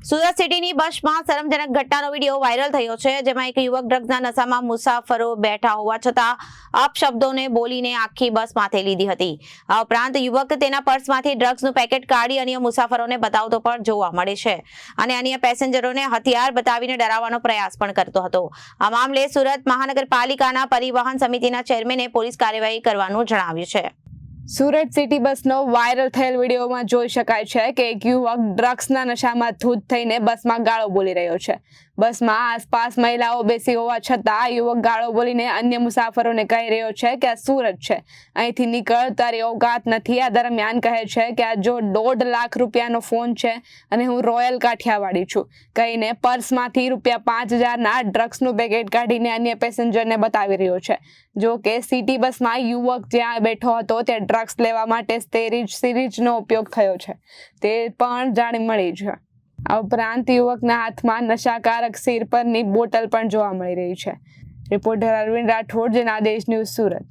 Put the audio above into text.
સુરત સિટીની બસમાં શરમજનક ઘટનાનો વિડીયો વાયરલ થયો છે, જેમાં એક યુવક ડ્રગ્સના નશામાં મુસાફરો બેઠા હોવા છતાં અપશબ્દોને બોલીને આખી બસ માથે લીધી હતી. આ ઉપરાંત યુવક તેના પર્સમાંથી ડ્રગ્સનું પેકેટ કાઢી અન્ય મુસાફરોને બતાવતો પણ જોવા મળે છે અને અન્ય પેસેન્જરોને હથિયાર બતાવીને ડરાવવાનો પ્રયાસ પણ કરતો હતો. આ મામલે સુરત મહાનગરપાલિકાના પરિવહન સમિતિના ચેરમેને પોલીસ કાર્યવાહી કરવાનું જણાવ્યું છે. સુરત સિટી બસનો વાયરલ થયેલ વિડીયોમાં જોઈ શકાય છે કે એક યુવક ડ્રગ્સના નશામાં ધૂત થઈને બસમાં ગાળો બોલી રહ્યો છે. બસમાં આસપાસ મહિલાઓ બેસી હોવા છતાં યુવક ગાળો બોલીને અન્ય મુસાફરોને કહી રહ્યો છે કે આ સુરત છે, અહીંથી નીકળ, તારી ઓકાત નથી. આ દરમિયાન કહે છે કે આ જો 1.5 લાખ રૂપિયાનો ફોન છે અને હું રોયલ કાઠિયાવાડી છું કહીને પર્સમાંથી ₹5,000ના ડ્રગ્સનું પેકેટ કાઢીને અન્ય પેસેન્જરને બતાવી રહ્યો છે. જો કે સિટી બસમાં યુવક જ્યાં બેઠો હતો તે ડ્રગ્સ લેવા માટે સિરીજનો ઉપયોગ થયો છે તે પણ જાણી મળી છે. આ ઉપરાંત યુવકના હાથમાં નશાકારક સિર પરની બોટલ પણ જોવા મળી રહી છે. Reporter Arvind Rathod, Janadesh news, Surat.